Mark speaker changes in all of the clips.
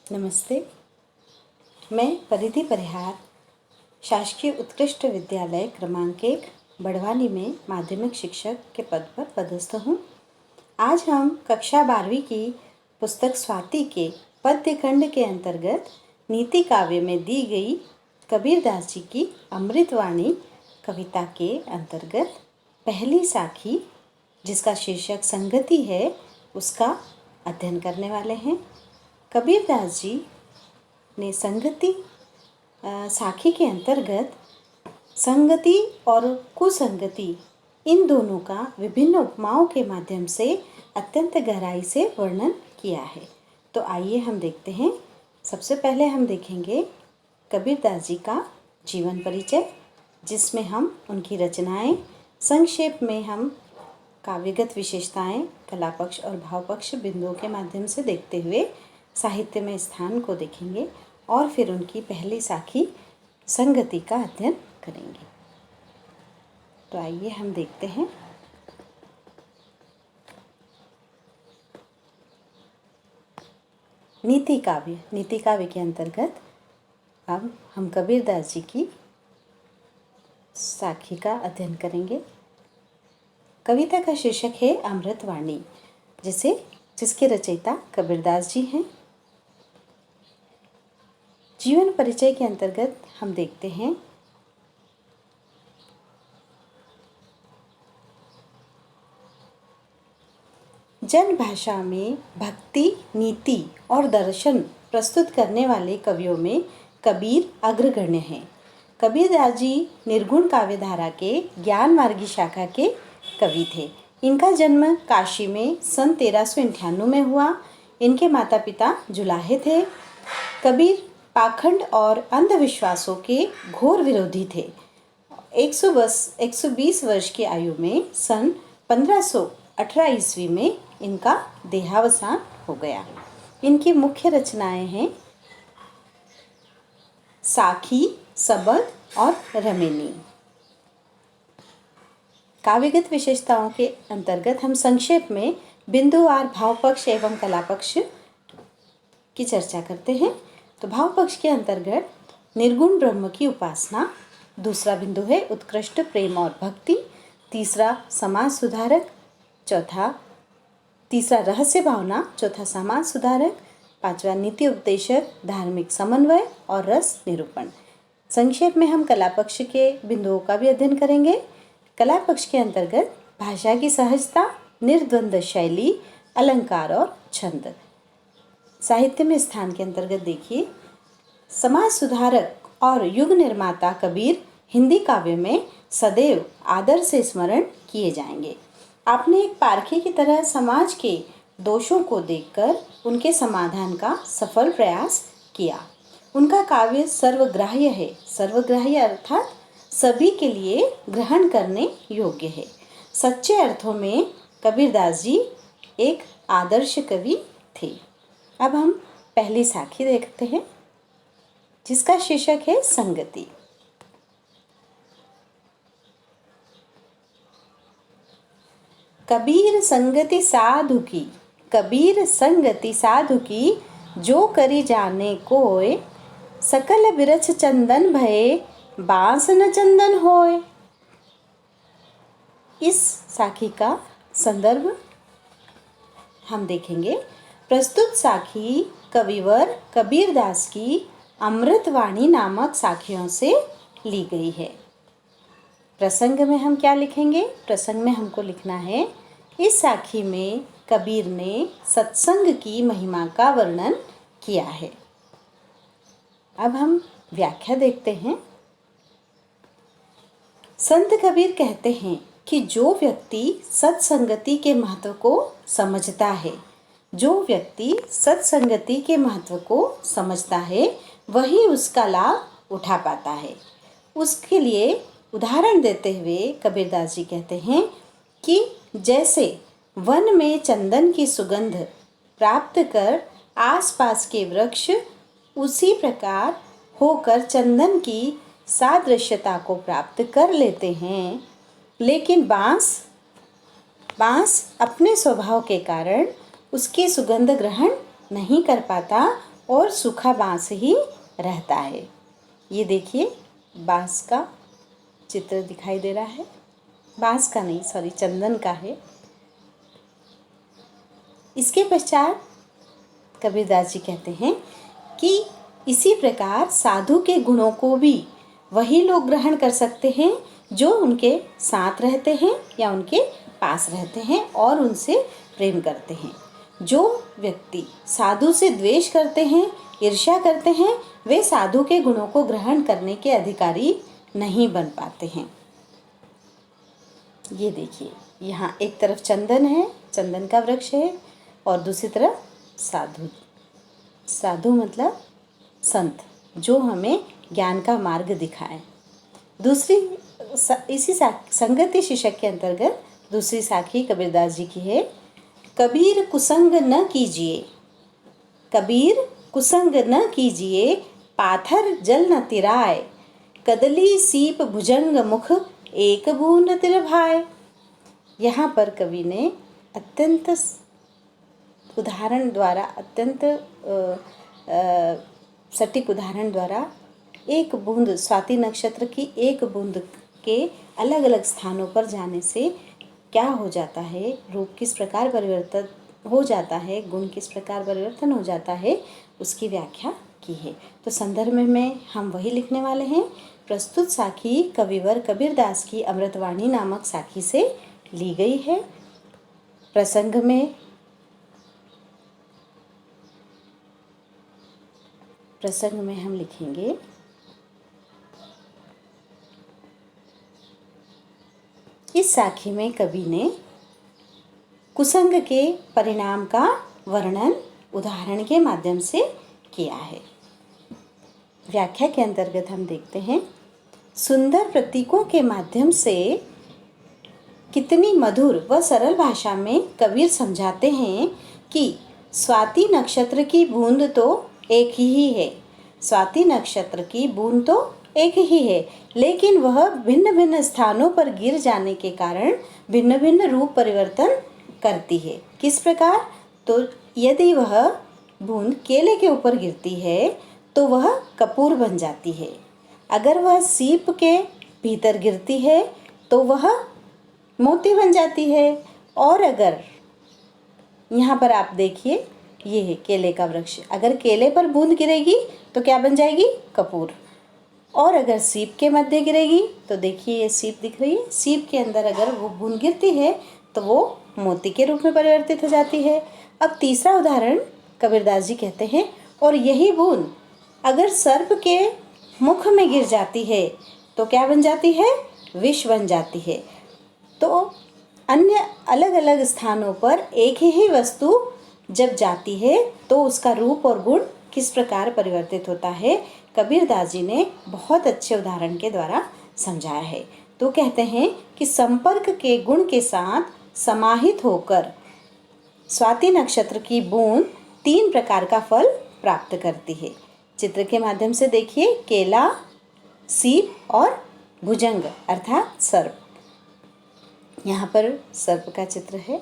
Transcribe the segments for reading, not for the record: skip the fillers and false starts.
Speaker 1: नमस्ते। मैं परिधि परिहार शासकीय उत्कृष्ट विद्यालय क्रमांक 1 बड़वानी में माध्यमिक शिक्षक के पद पर पदस्थ हूँ। आज हम कक्षा 12वीं की पुस्तक स्वाति के पद्य खंड के अंतर्गत नीति काव्य में दी गई कबीरदास जी की अमृतवाणी कविता के अंतर्गत पहली साखी, जिसका शीर्षक संगति है, उसका अध्ययन करने वाले हैं। कबीरदास जी ने संगति साखी के अंतर्गत संगति और कुसंगति, इन दोनों का विभिन्न उपमाओं के माध्यम से अत्यंत गहराई से वर्णन किया है। तो आइए हम देखते हैं। सबसे पहले हम देखेंगे कबीरदास जी का जीवन परिचय, जिसमें हम उनकी रचनाएं संक्षेप में हम काव्यगत विशेषताएं, कला पक्ष और भाव पक्ष बिंदुओं के माध्यम से देखते हुए साहित्य में स्थान को देखेंगे और फिर उनकी पहली साखी संगति का अध्ययन करेंगे। तो आइए हम देखते हैं। नीति काव्य के अंतर्गत अब हम कबीरदास जी की साखी का अध्ययन करेंगे। कविता का शीर्षक है अमृतवाणी, जिसके रचयिता कबीरदास जी हैं। जीवन परिचय के अंतर्गत हम देखते हैं जन भाषा में भक्ति, नीति और दर्शन प्रस्तुत करने वाले कवियों में कबीर अग्रगण्य हैं। कबीरदास जी निर्गुण काव्यधारा के ज्ञान मार्गी शाखा के कवि थे। इनका जन्म काशी में सन 1398 में हुआ। इनके माता पिता जुलाहे थे। कबीर पाखंड और अंधविश्वासों के घोर विरोधी थे। 120 वर्ष की आयु में सन 1518 ईस्वी में इनका देहावसान हो गया। इनकी मुख्य रचनाएं हैं साखी, सबद और रमेनी। काव्यगत विशेषताओं के अंतर्गत हम संक्षेप में बिंदुवार भाव पक्ष एवं कला पक्ष की चर्चा करते हैं। तो भाव पक्ष के अंतर्गत निर्गुण ब्रह्म की उपासना, दूसरा बिंदु है उत्कृष्ट प्रेम और भक्ति, तीसरा समाज सुधारक, तीसरा रहस्य भावना, चौथा समाज सुधारक, पांचवा नीति उपदेशक, धार्मिक समन्वय और रस निरूपण। संक्षेप में हम कला पक्ष के बिंदुओं का भी अध्ययन करेंगे। कला पक्ष के अंतर्गत भाषा की सहजता, निर्द्वंद्व शैली, अलंकार और छंद। साहित्य में स्थान के अंतर्गत देखिए, समाज सुधारक और युग निर्माता कबीर हिंदी काव्य में सदैव आदर से स्मरण किए जाएंगे। आपने एक पारखी की तरह समाज के दोषों को देखकर उनके समाधान का सफल प्रयास किया। उनका काव्य सर्वग्राह्य है। सर्वग्राह्य अर्थात सभी के लिए ग्रहण करने योग्य है। सच्चे अर्थों में कबीरदास जी एक आदर्श कवि थे। अब हम पहली साखी देखते हैं, जिसका शीर्षक है संगति। कबीर संगति साधु की जो करी जाने कोय, सकल बिरछ चंदन भये बांस न चंदन होय। इस साखी का संदर्भ हम देखेंगे। प्रस्तुत साखी कविवर कबीरदास की अमृतवाणी नामक साखियों से ली गई है। प्रसंग में हम क्या लिखेंगे? प्रसंग में हमको लिखना है, इस साखी में कबीर ने सत्संग की महिमा का वर्णन किया है। अब हम व्याख्या देखते हैं। संत कबीर कहते हैं कि जो व्यक्ति सत्संगति के महत्व को समझता है, वही उसका लाभ उठा पाता है। उसके लिए उदाहरण देते हुए कबीरदास जी कहते हैं कि जैसे वन में चंदन की सुगंध प्राप्त कर आसपास के वृक्ष उसी प्रकार होकर चंदन की सादृश्यता को प्राप्त कर लेते हैं, लेकिन बांस अपने स्वभाव के कारण उसकी सुगंध ग्रहण नहीं कर पाता और सूखा बाँस ही रहता है। ये देखिए बाँस का चित्र दिखाई दे रहा है, बाँस का नहीं सॉरी चंदन का है। इसके पश्चात कबीरदास जी कहते हैं कि इसी प्रकार साधु के गुणों को भी वही लोग ग्रहण कर सकते हैं जो उनके साथ रहते हैं या उनके पास रहते हैं और उनसे प्रेम करते हैं। जो व्यक्ति साधु से द्वेष करते हैं, ईर्ष्या करते हैं, वे साधु के गुणों को ग्रहण करने के अधिकारी नहीं बन पाते हैं। ये देखिए यहाँ एक तरफ चंदन है, चंदन का वृक्ष है, और दूसरी तरफ साधु। साधु मतलब संत जो हमें ज्ञान का मार्ग दिखाए। दूसरी इसी संगति शीर्षक के अंतर्गत दूसरी साखी कबीरदास जी की है। कबीर कुसंग न कीजिए, कबीर कुसंग न कीजिए, पाथर जल न तिराए, कदली सीप भुजंग मुख एक बूंद तिर भाए। यहाँ पर कवि ने अत्यंत उदाहरण द्वारा, अत्यंत सटीक उदाहरण द्वारा एक बूंद, स्वाति नक्षत्र की एक बूंद के अलग अलग स्थानों पर जाने से क्या हो जाता है, रूप किस प्रकार परिवर्तन हो जाता है, गुण किस प्रकार परिवर्तन हो जाता है, उसकी व्याख्या की है। तो संदर्भ में हम वही लिखने वाले हैं। प्रस्तुत साखी कविवर कबीरदास की अमृतवाणी नामक साखी से ली गई है। प्रसंग में हम लिखेंगे इस साखी में कवि ने कुसंग के परिणाम का वर्णन उदाहरण के माध्यम से किया है। व्याख्या के अंतर्गत हम देखते हैं, सुंदर प्रतीकों के माध्यम से कितनी मधुर व सरल भाषा में कबीर समझाते हैं कि स्वाति नक्षत्र की बूंद तो एक ही है, स्वाति नक्षत्र की बूंद तो एक ही है, लेकिन वह भिन्न भिन्न स्थानों पर गिर जाने के कारण भिन्न भिन्न रूप परिवर्तन करती है। किस प्रकार? तो यदि वह बूंद केले के ऊपर गिरती है तो वह कपूर बन जाती है, अगर वह सीप के भीतर गिरती है तो वह मोती बन जाती है, और अगर यहाँ पर आप देखिए ये है केले का वृक्ष, अगर केले पर बूंद गिरेगी तो क्या बन जाएगी? कपूर। और अगर सीप के मध्य गिरेगी तो देखिए ये सीप दिख रही है, सीप के अंदर अगर वो बूंद गिरती है तो वो मोती के रूप में परिवर्तित हो जाती है। अब तीसरा उदाहरण कबीरदास जी कहते हैं, और यही बूंद अगर सर्प के मुख में गिर जाती है तो क्या बन जाती है? विष बन जाती है। तो अन्य अलग अलग स्थानों पर एक ही वस्तु जब जाती है तो उसका रूप और गुण किस प्रकार परिवर्तित होता है, कबीरदास जी ने बहुत अच्छे उदाहरण के द्वारा समझाया है। तो कहते हैं कि संपर्क के गुण के साथ समाहित होकर स्वाति नक्षत्र की बूंद 3 प्रकार का फल प्राप्त करती है। चित्र के माध्यम से देखिए, केला, सीप और भुजंग अर्थात सर्प। यहाँ पर सर्प का चित्र है।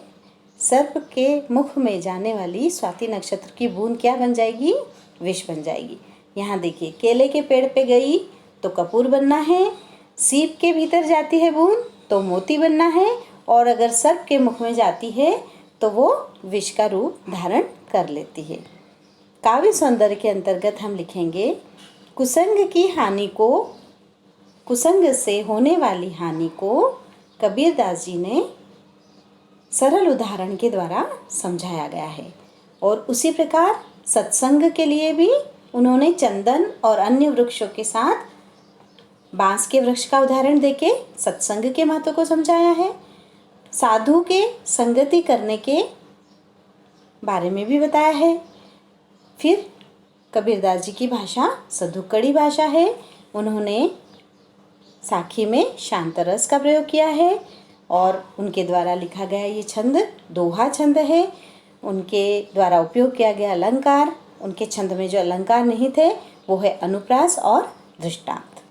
Speaker 1: सर्प के मुख में जाने वाली स्वाति नक्षत्र की बूंद क्या बन जाएगी? विष बन जाएगी। यहाँ देखिए, केले के पेड़ पे गई तो कपूर बनना है, सीप के भीतर जाती है बूंद तो मोती बनना है, और अगर सर्प के मुख में जाती है तो वो विष का रूप धारण कर लेती है। काव्य सौंदर्य के अंतर्गत हम लिखेंगे, कुसंग की हानि को, कुसंग से होने वाली हानि को कबीरदास जी ने सरल उदाहरण के द्वारा समझाया गया है। और उसी प्रकार सत्संग के लिए भी उन्होंने चंदन और अन्य वृक्षों के साथ बांस के वृक्ष का उदाहरण देके सत्संग के महत्व को समझाया है। साधु के संगति करने के बारे में भी बताया है। फिर कबीरदास जी की भाषा सधुकड़ी भाषा है। उन्होंने साखी में शांत रस का प्रयोग किया है और उनके द्वारा लिखा गया ये छंद दोहा छंद है। उनके द्वारा उपयोग किया गया अलंकार, उनके छंद में जो अलंकार नहीं थे वो है अनुप्रास और दृष्टांत।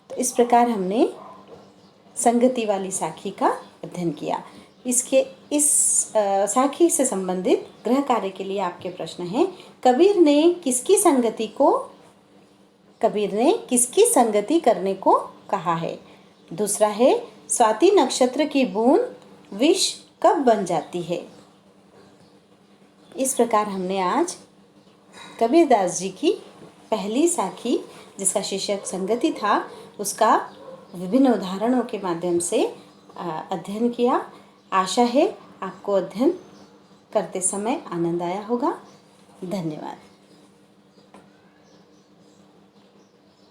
Speaker 1: तो इस प्रकार हमने संगति वाली साखी का अध्ययन किया। इसके इस साखी से संबंधित गृह कार्य के लिए आपके प्रश्न हैं। कबीर ने किसकी संगति करने को कहा है? दूसरा है, स्वाति नक्षत्र की बूंद विष कब बन जाती है? इस प्रकार हमने आज कबीरदास जी की पहली साखी, जिसका शीर्षक संगति था, उसका विभिन्न उदाहरणों के माध्यम से अध्ययन किया। आशा है आपको अध्ययन करते समय आनंद आया होगा। धन्यवाद।